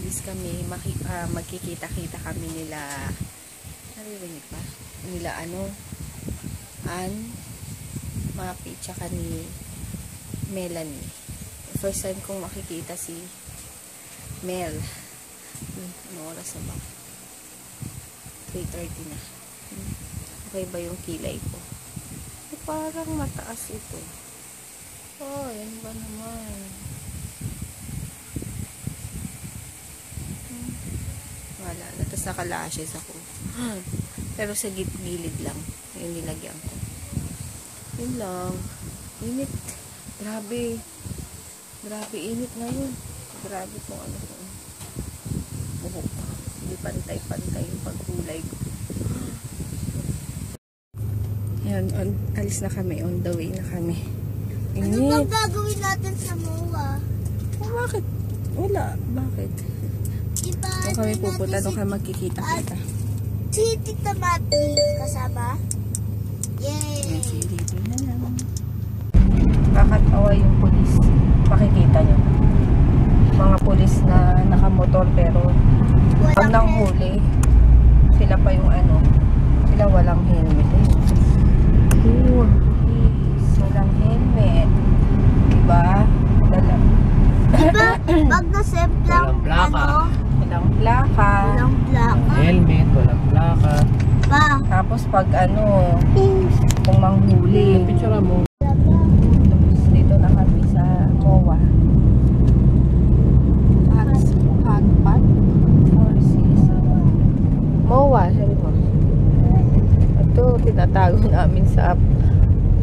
least kami magkikita-kita kami nila, naririnig pa? Nila Mapi, tsaka ni Melanie. First time kong makikita si Mel. Ano oras na ba? 3:30 na. Okay ba yung kilay ko? Parang mataas ito. Oh, yan ba naman? Wala na. Tapos naka-lashes ako. Pero sa gilid lang. Yung nilagyan ko. Yun lang. Init. Grabe. Grabe init ngayon. Grabe kung ano ko. Buhok. Hindi pantay-pantay yung pagkulay ko. Ayan, alis na kami. On the way na kami. Init. Ano bang gagawin natin sa MOA? Oh, bakit? Wala. Bakit? Diba, doon kami pupunta. Doon kami magkikita-kita. Si Tita Mati kasama? Yay! Dito na lang. Kakatawa yung pulis. Pakikita nyo. Mga pulis na nakamotor pero pag nang huli, sila pa yung sila walang helmet. Walang helmet. Diba? Diba? Pag nasip lang, walang plaka. Walang plaka. Helmet, walang plaka. Pa. Tapos pag kung manghuli. Picture mo. Tapos dito na kami sa MOA. Hotpot? Or MOA, sabi mo. Ito, tinatago namin sa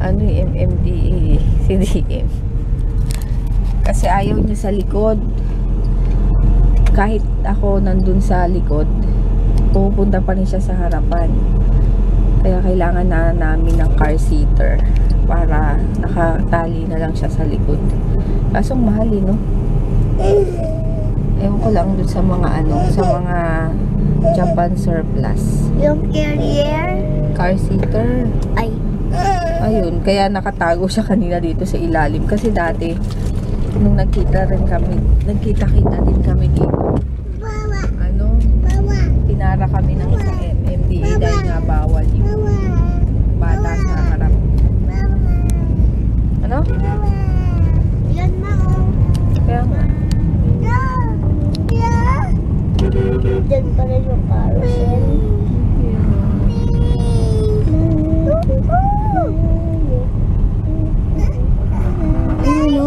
MMDA, CDM. Kasi ayaw niya sa likod. Kahit ako nandun sa likod, pupunta pa rin siya sa harapan. Kaya kailangan na namin ng car seater para nakatali na lang siya sa likod. Kasong mahal no? Ewan ko lang dun sa mga sa mga Japan surplus. Yung carrier? Car seater. Ay. Ayun, kaya nakatago siya kanina dito sa ilalim. Kasi dati, nung nagkita din kami dito. Pinara kami ng isang MMDA dahil nga bawal yung bata sa harap. Ano? Yan Kaya nga. Diyan pa rin yung carousel.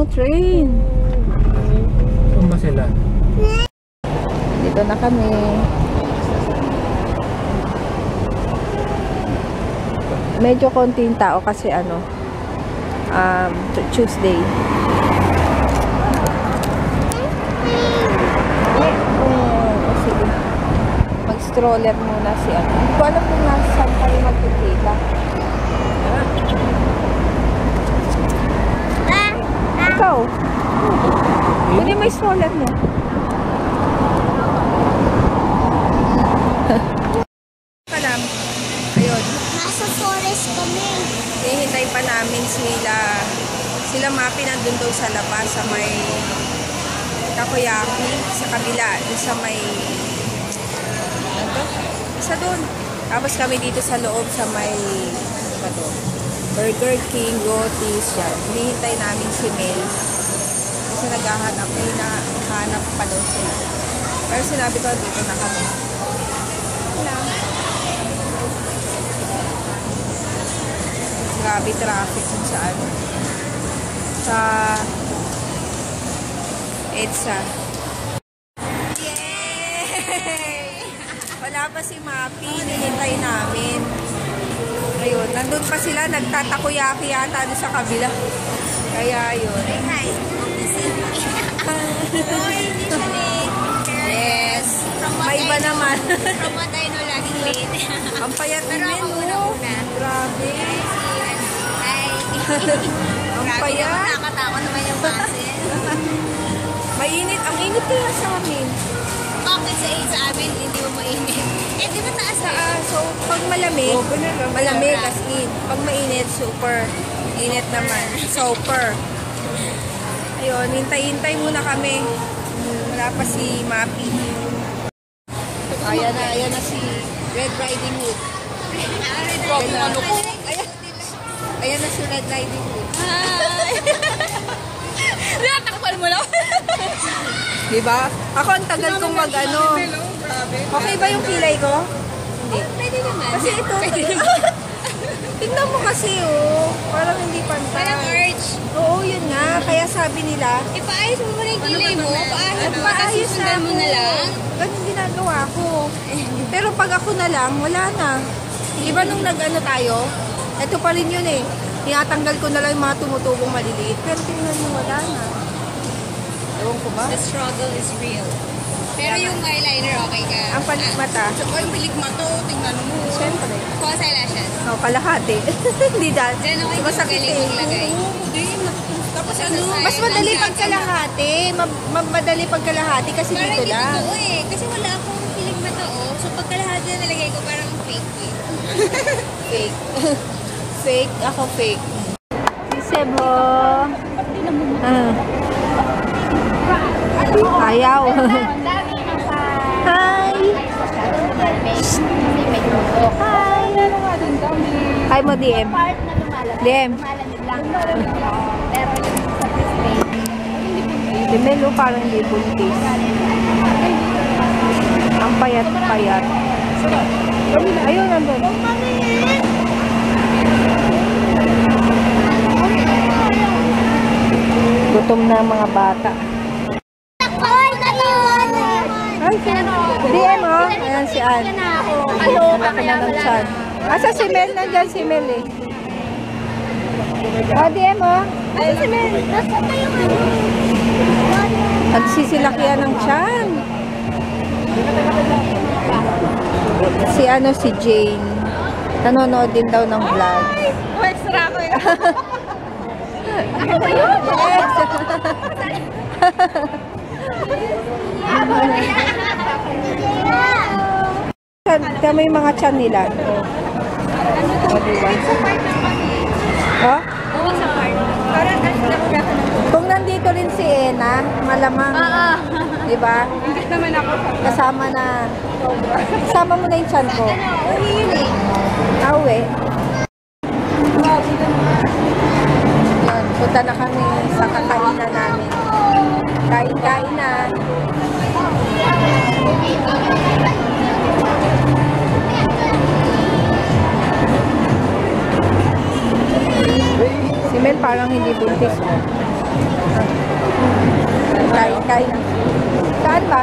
Train. Saan ba sila? Dito na kami. Medyo konting tao kasi Tuesday. Sige. Mag-stroller muna si Hindi ko alam kung saan tayo magkikita. Ikaw? Hindi may stroller mo. Ayun. Nasa forest kami. Hihintay pa namin sila Mapi nandun daw sa labas sa may takoyaki sa kabila sa may isa doon. Tapos kami dito sa loob sa may Burger King, Gotis yan. Hinihintay namin si Mel kasi naghahanap pa daw sila. Pero sinabi ko dito na kami. Grabe traffic kung saan. Sa EDSA. Yay! Wala pa si Mapi. Hinihintay namin. Ayun. Nandun pa sila. Nagtatakoyaki yata doon sa kabila. Kaya yun. Hi. Yes. May iba naman. From what I know, laging late. Ang payat ni Pero ako Mel, una. Grabe. Ay. Ang payat. Nakatakot naman yung basin. Mainit. Ang init kaya sa amin. Bakit sa amin hindi mo mainit? Eh, di ba taas na? So, pag malamig, malamig as in. Pag mainit, super. Init naman. Super. Ayun, hintay-hintay muna kami. Wala pa si Mapi. Ayan na si Red Riding Hood. Ayan na si Red Riding Hood. Natakpan mo lang. Diba? Ako ang tagal kong mag-ano. Okay ba yung kilay ko? Hindi. Pwede naman. Kasi ito. Tingnan mo kasi oh. Parang hindi pantay. Parang arch. Oo, yun nga. Kaya sabi nila, Ipaayos mo muna yung kilay mo. Paayos mo. paayos na Susundan mo na lang. Ganun ginagawa ko. Pero pag ako na lang, wala na. Di ba nung nag-ano tayo, ito pa rin yun eh. Tinatanggal ko na lang yung mga tumutubong maliliit. Pero tingnan mo, wala na. Ewan ko ba? The struggle is real. Pero yung eyeliner, okay ka. Ang palit mata. So, yung pilik mata, tingnan mo. Siyempre. False eyelashes. No, kalahati. Hindi dahil. Diyan ako yung Masakit galing eh. maglagay. Tapos ano? Mas madali pagkalahati. Madali pagkalahati kasi Parang dito hindi lang. totoo eh. Kasi wala akong pilik mata, oh. So, pagkalahati na nalagay ko, parang fake eh. Fake. Fake. Ako fake. Si Sebo. Ayaw. Hi. Hi. Hi mo, DM. DM. Si Melo parang hindi buntis. Ang payat-payat. Ayun, nandun. Gutom na ang mga bata. Ay, DM oh. Ayan si Ann. Malaki na ng chan. Asa si Mel? Nandyan si Mel eh. Oh, DM oh. Asa si Mel? Nagsisilakihan ng chan. Si ano, si Jane. Nanonood din daw ng vlog. Extra ako eh. Ako ba yun? Yes. Tama yung mga chan nila. O, diba? Oh? Kung nandito rin si Ena, malamang. Diba? Kasama na. Kasama mo na yung chan ko. Awe. Yun, punta na kami sa kakainan namin. Kain-kain na. Si Mel parang hindi buntis. Kain-kain na. Saan ba?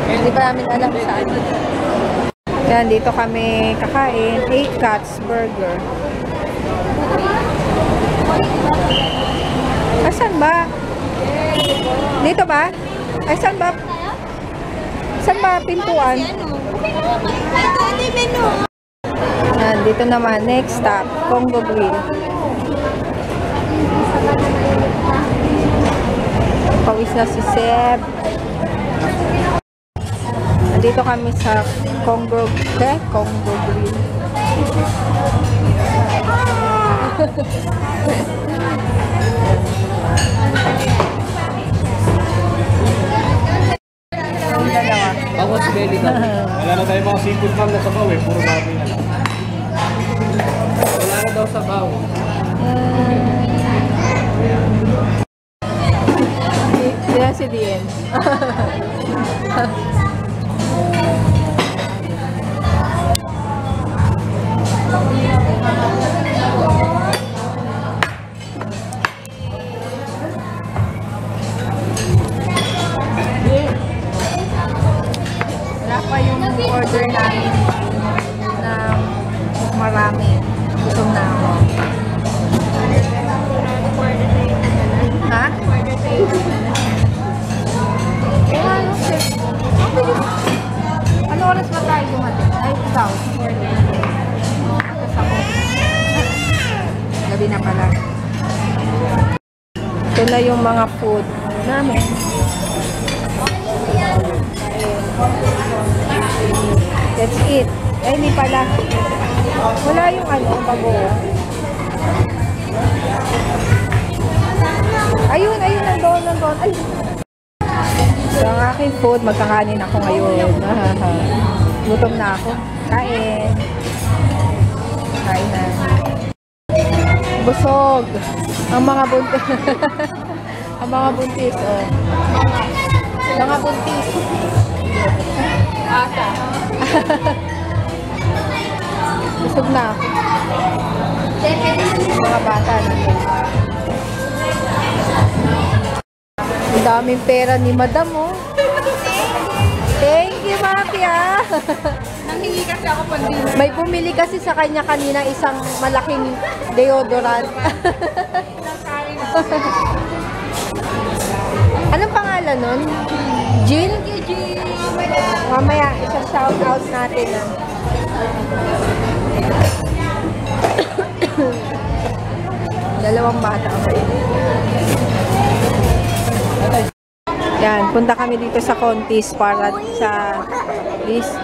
Hindi pa namin alam saan. Yan, dito kami kakain. 8 Cats Burger. Asan ba? Dito ba? Ay, saan ba? Saan ba pintuan? Yan, dito naman. Next stop, Congo Grill. Pawis na si Seb. Dito kami sa Congo Grill. Ang dalawa. Bawas belly daw. Wala na tayo mga seafood farm na sabaw eh. Puro baboy na lang. Wala na daw sabaw. Sila si Dien. Wala pa yung order namin na marami. Gutom na ako. Ha? Ano, sir? Ano oras ba tayo dumating? Ay, ikaw. Tapos ako. Gabi na pala. Ito na yung mga food namin. That's it. Eh, hindi pala. Wala yung ano, bago. Ayun, nandun. Ay. So, ang aking daming food. Magkakanin ako ngayon. Gutom na ako. Kain. Kain na. Busog. Ang mga buntis. Ang mga buntis, oh. Mga buntis. Ata. Busog na ako. Mga bata na. Ang daming pera ni Madam, oh. Thank you, Maki, ah. Nanghingi kasi ako pandino. May bumili kasi sa kanya kanina isang malaking deodorant. Anong pangalan nun? Jill? Mamaya, isa-shout out natin. Dalawang bata. Yan, punta kami dito sa Contis para sa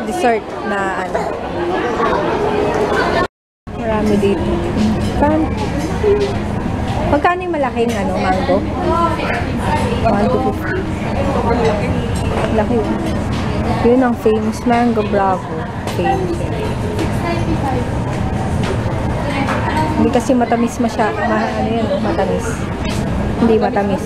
dessert na ano. Marami dito. Magkano yung malaking ano, mango? 150. Laki yun. Yun ang famous mango, bravo. Famous. Hindi kasi matamis ano yun, matamis. Hindi matamis.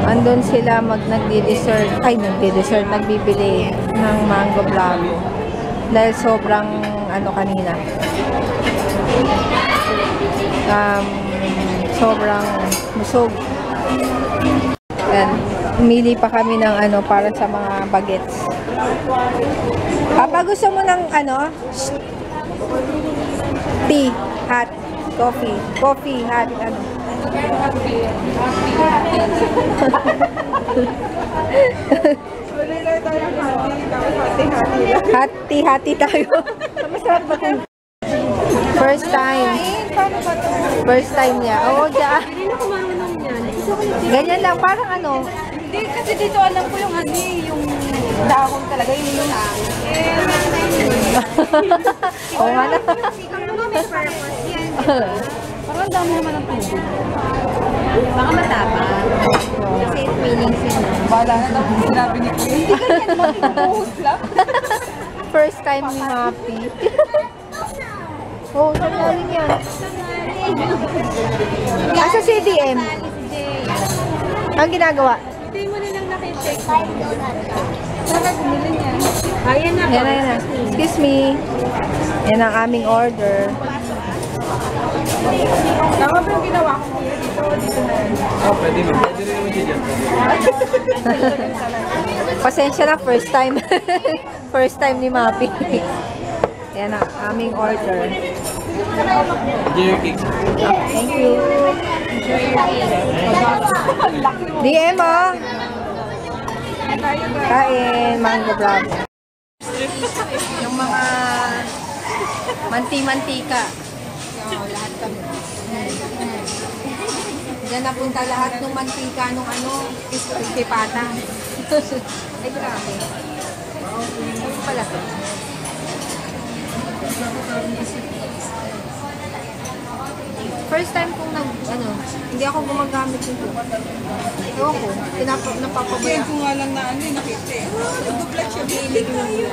Andun sila nagdi-dessert, nagbibili ng mango bravo. Dahil sobrang ano kanina. Sobrang busog. Yan. Umili pa kami ng ano para sa mga bagets. Papa, gusto mo ng ano? Tea, hot, coffee. Coffee, hot, ano? Hati tayo. Masarap ba ito? First time. First time niya. Oo, dyan. Ganyan lang, parang ano. Hindi, kasi dito alam ko yung yung dahon talaga, yung lunang. Oo nga na. Siguro may purpose yan. Parang dami naman ang tubig. Baka matapang. Kasi it meanings yun. Bala na lang sinabi ni Kuya. Hindi ganyan, mag-buhos lang. First time ni Happy. Oo, saan galing yan? Asa CDM? Ang ginagawa? Hindi mo nilang nakishake. Saka nila niya. Ayan na. Yan na. Excuse me. Yan ang aming order. Tama ba yung ginawa ko kuya? Dito na yan. Oh, pwede mo. Pwede rin naman dyan. Pasensya na, first time. First time ni Mapi. Yan ang aming order. Dear cakes. Thank you. DM, oh. Kain, mango bravo. Yung mga manti-mantika. Lahat kami. Diyan napunta lahat ng mantika nung ano, pipata. Ay, grabe. Ano pala to? First time kong hindi ako gumagamit nito. Ewan ko, napapabaya. Kung nga lang na nakita eh. Nag-vlog siya. Cleaning na yun.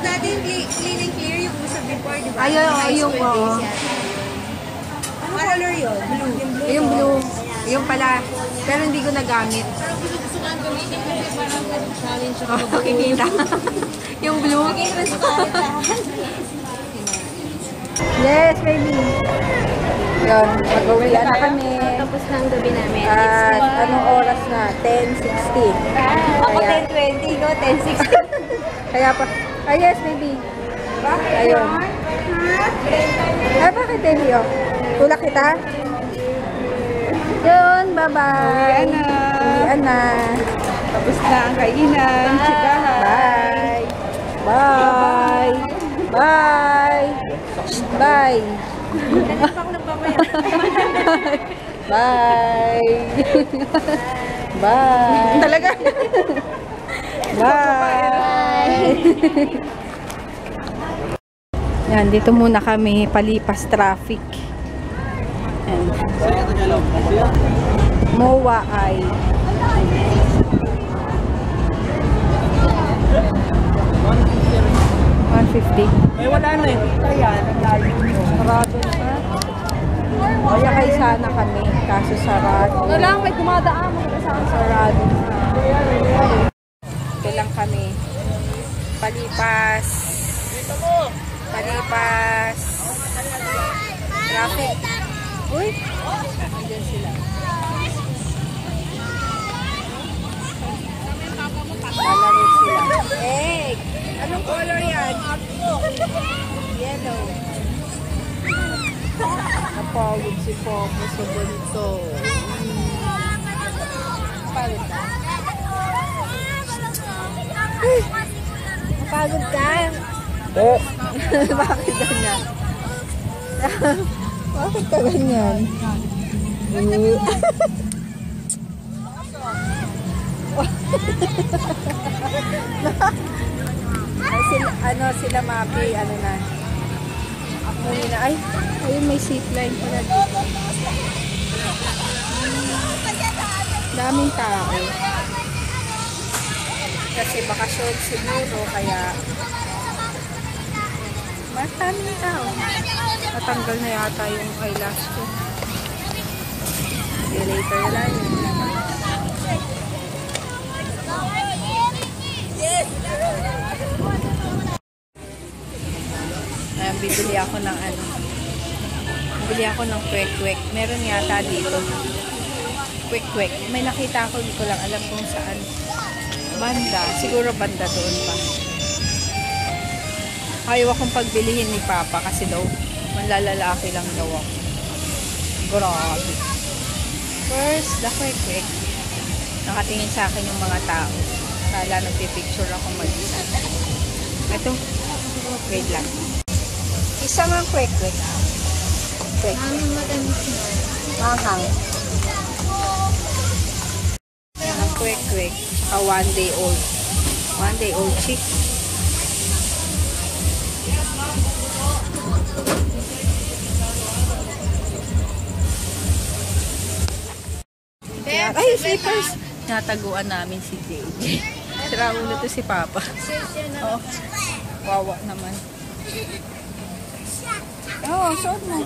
Dati yung cleaning clear yung usap before, di ba? Yung oo. Ano color yun? Blue. Yung blue. Yung pala. Pero hindi ko nagamit. Parang gusto ko ang gamitin kasi parang challenge ako. Oh, makikita. Yung blue. Maging transparent. Yes, baby. Yun, mag-uwian na kami. Tapos na ang gabi namin. At anong oras na? 10:16. Ako Kaya- 10:20, go 10:16. Kaya pa. Yes, baby. Ayun. Ay, bakit, baby? Oh? Tulak kita? Yun, bye-bye. Uwian na. Tapos na ang kainan. Bye. Bye. Bye. Bye. Bye. Bye. Talaga? Bye. Yan, dito muna kami palipas traffic. Yan. MOA ay $150. Ay, wala na eh. Kaya, naglayo mo. Sarado na. Kaya kay sana kami. Kaso sarado. Ano lang, may dumadaan. Sarado na. Ito lang kami. Palipas. Palipas. Traffic. Uy! Andiyan sila. Lalaro sila. Hey! Anong color yan? Yellow. Napagod si Popo sa ganito. Napagod ka? Napagod ka? Bakit ganyan? Bakit ka ganyan? Sila Mapi, na. Muli na, ayun may zipline pala dito. Daming tao. Kasi bakasyon siguro, kaya maraming tao. Natanggal na yata yung eyelash ko. See you later na lang. Ayan, bibili ako ng bibili ako ng kwek-kwek. Meron yata dito. Kwek-kwek. May nakita ako, hindi ko lang alam kung saan. Banda. Siguro banda doon pa. Ayaw akong pagbilihin ni Papa kasi daw manlalalaki lang daw ako. Grabe. First, the kwek-kwek. Nakatingin sa akin yung mga tao. Kala nagpipicture ako mag-isa. Ito. Wait lang. Isa nga kwek-kwek. Kwek. Mahang. Ang kwek-kwek. A 1 day old. 1 day old chick. Ay, slippers! Nataguan namin si JJ. Sira ulo to si Papa. Oh, wawa naman. Oh, suot mo.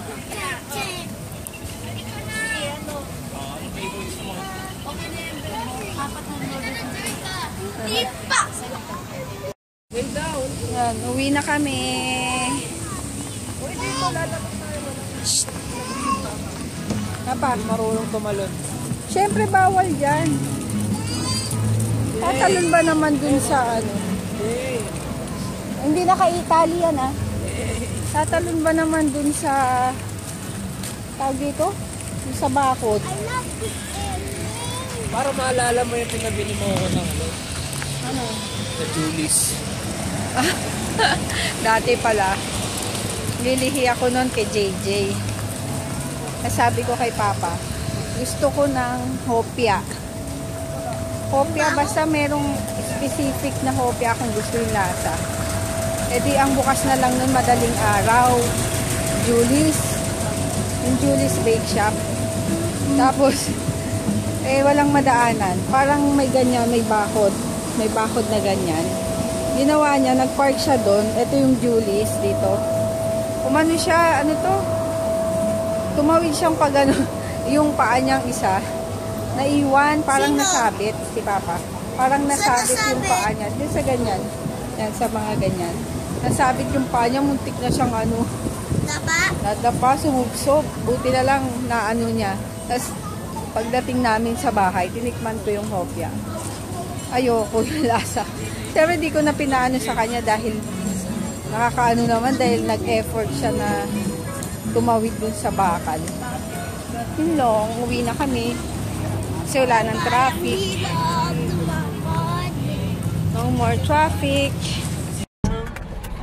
Yan, uwi na kami. Apa, marunong tumalon. Siyempre bawal dyan. Tatalon ba naman dun sa Hindi naka-Italy yan Tatalon ba naman dun sa tawag dito? Dun sa bakod. Para maalala mo yung pinabili mo ako ng Ano? The Julies. Dati pala, lilihi ako nun kay JJ. Sabi ko kay Papa, gusto ko ng hopya. Hopya, basta merong specific na hopya kung gusto yung lasa. E di, ang bukas na lang nun madaling araw. Julie's. Yung Julie's Bake Shop. Tapos, walang madaanan. Parang may ganyan, may bakod. May bakod na ganyan. Ginawa niya, nagpark siya doon. Ito yung Julie's dito. Umano siya, tumawid siyang pag yung paa niyang isa. Naiwan, parang nasabit si Papa. Parang nasabit yung paa niya. Dito sa ganyan. Yan, sa mga ganyan. Nasabit yung paa niya, muntik na siyang nadapa, sumubsob. Buti na lang na niya. Tapos, pagdating namin sa bahay, tinikman ko yung hopya. Ayoko yung lasa. Pero di ko na pinaano sa kanya dahil nakakaano naman dahil nag-effort siya na tumawid dun sa bakal. Yun lang, uwi na kami. Kasi wala ng traffic. No more traffic.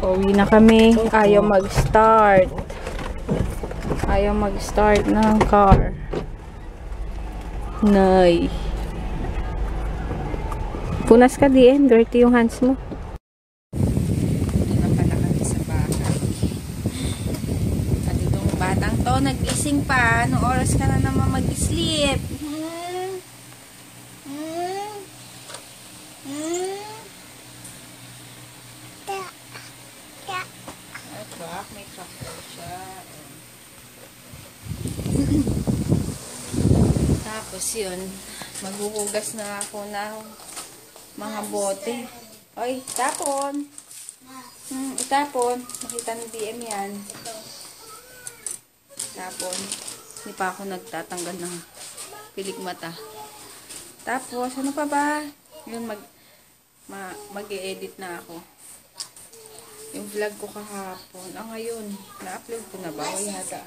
Uwi na kami. Ayaw mag-start. Ayaw mag-start ng car. Nay. Punas ka din. Dirty yung hands mo. Ito na pala kami sa bahay. At itong batang to, nag-gising pa. Anong oras ka na naman mag-sleep? siya. Tapos yun, maghuhugas na ako ng mga bote. Oy, tapon. Itapon. Nakita ng DM yan. Tapon. Hindi pa ako nagtatanggal ng pilik mata. Tapos, ano pa ba? Yun, mag-e-edit na ako. Yung vlog ko kahapon. Ngayon, na-upload ko na ba? O yata.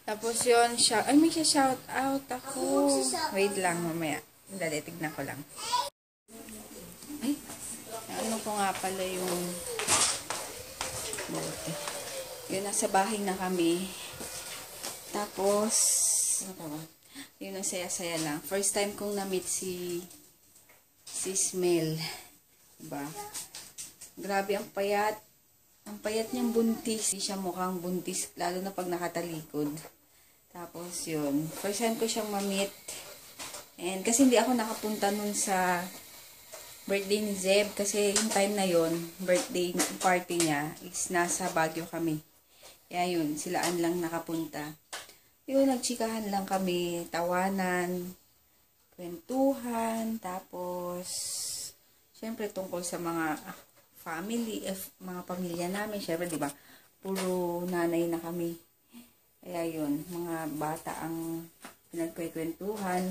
Tapos yun, ay may shout out ako. Wait lang, mamaya. Dali, tignan ko lang. Ay, ano ko nga pala yung bote. Yun, nasa bahay na kami. Tapos, ano pa ba? Yun, ang saya-saya lang. First time kong na-meet si Smell. Diba? Grabe, ang payat. Ang payat niyang buntis. Hindi siya mukhang buntis, lalo na pag nakatalikod. Tapos, yun. First time ko siyang ma-meet. And kasi hindi ako nakapunta nun sa birthday ni Zeb. Kasi yung time na yun, birthday party niya is nasa Baguio kami. Kaya yun, silaan lang nakapunta. Yun, nagchikahan lang kami, tawanan, kwentuhan, tapos, syempre tungkol sa mga family, mga pamilya namin, syempre, di ba, puro nanay na kami. Kaya yun, mga bata ang pinagkwentuhan.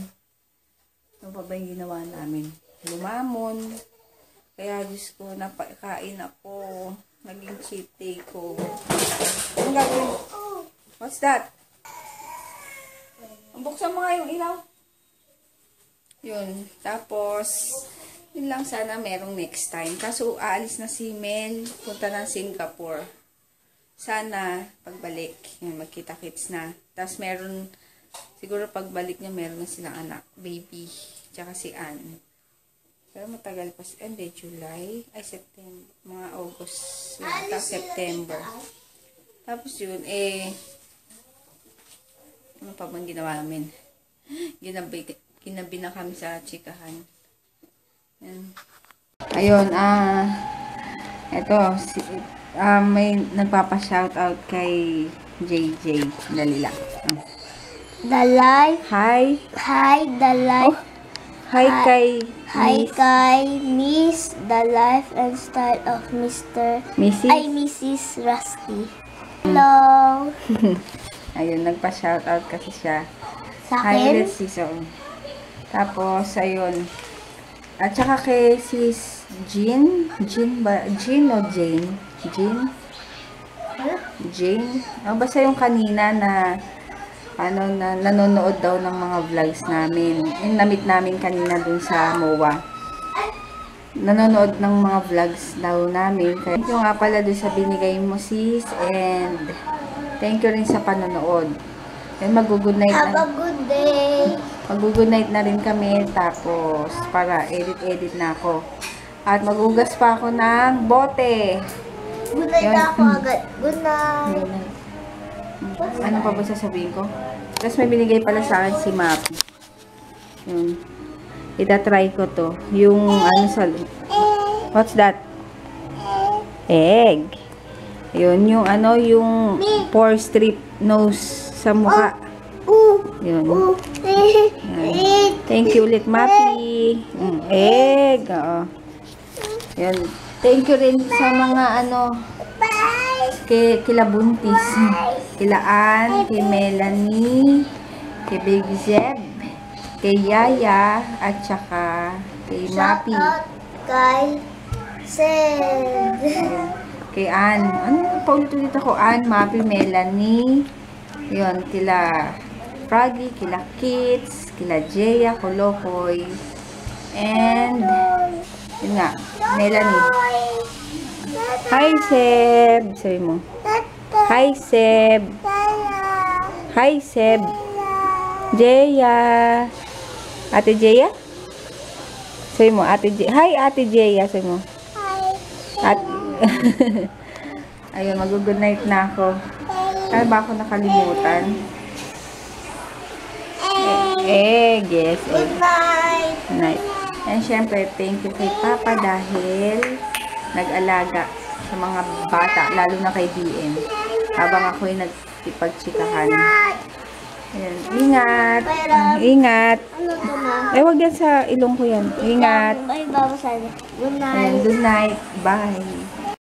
Ano pa ba yung ginawa namin? Lumamon. Kaya, Diyos ko, napakain ako. Naging cheat day ko. Anong gagawin? What's that? Buksan mo nga yung ilaw. Yun. Tapos, yun lang sana merong next time. Kaso, aalis na si Mel. Punta ng Singapore. Sana, pagbalik, yun, magkita-kits na. Tapos, meron, siguro pagbalik niya, meron na silang anak, baby. Tsaka si Ann. Pero matagal pa. Hindi, July. Ay, September. Mga August. Yata, September. Tapos yun, ano pa bang ginawa namin? Ginabi na kami sa chikahan. Yan. Ayun, eto, may nagpapa-shoutout kay JJ. Dali lang. The life. Hi. Hi, the life. Hi kay Hi, kay Miss, the life and style of Mrs. Rusty. Hello. Ayun, nagpa-shoutout kasi siya. Sa Hi, akin? let's see, so. Tapos, ayun. At saka kay sis Jean. Jean ba? Jean o Jane? Jean? Jane? Basta yung kanina na nanonood daw ng mga vlogs namin. Yung na-meet namin kanina dun sa MOA. Nanonood ng mga vlogs daw namin. Thank you nga pala dun sa binigay mo, sis. And thank you rin sa panonood. Yan, mag-good night Have na. a good day. Mag-good night na rin kami. Tapos, para edit na ako. At maghugas pa ako ng bote. Good night Yun. ako agad. Good night. Ano pa ba sasabihin ko? Tapos may binigay pala sa akin si Mappy. Yun. Itatry ko to. Yung ano sa... What's that? Egg. Yun, yung ano, yung pore strip nose sa mukha. Yun. Yan. Thank you ulit, Mappy. Egg. Oo. Yun. Thank you rin sa mga ano, kila Buntis, kila Ann, kay Melanie, kay Big Zeb, kay Yaya, at saka kay Mappy. Shout out kay Sed. Kay Ann. Ano? Paulit-ulit ako. Ann, Mappy, Melanie. Yun, kila Froggy, kila Kits, kila Jeya, Kolokoy. And, yun nga, Melanie. Hi, Seb. Sabi mo. Hi, Seb. Hi, Seb. Jeya. Ate Jeya? Sabi mo, Ate Jeya. Hi, Ate Jeya. Sabi mo. At ayun, mag-good night na ako. Ano ba ako nakalimutan? Yes. Good night. Night. And syempre, thank you kay Papa dahil nag-alaga sa mga bata, lalo na kay DM. Habang ako'y nagkipagtsikahan. Ayan. Ingat! Ingat! Ano to na? Eh, wag yan sa ilong ko yan. Ingat! Ay, babasahin. Good night. Ayan, good night. Bye!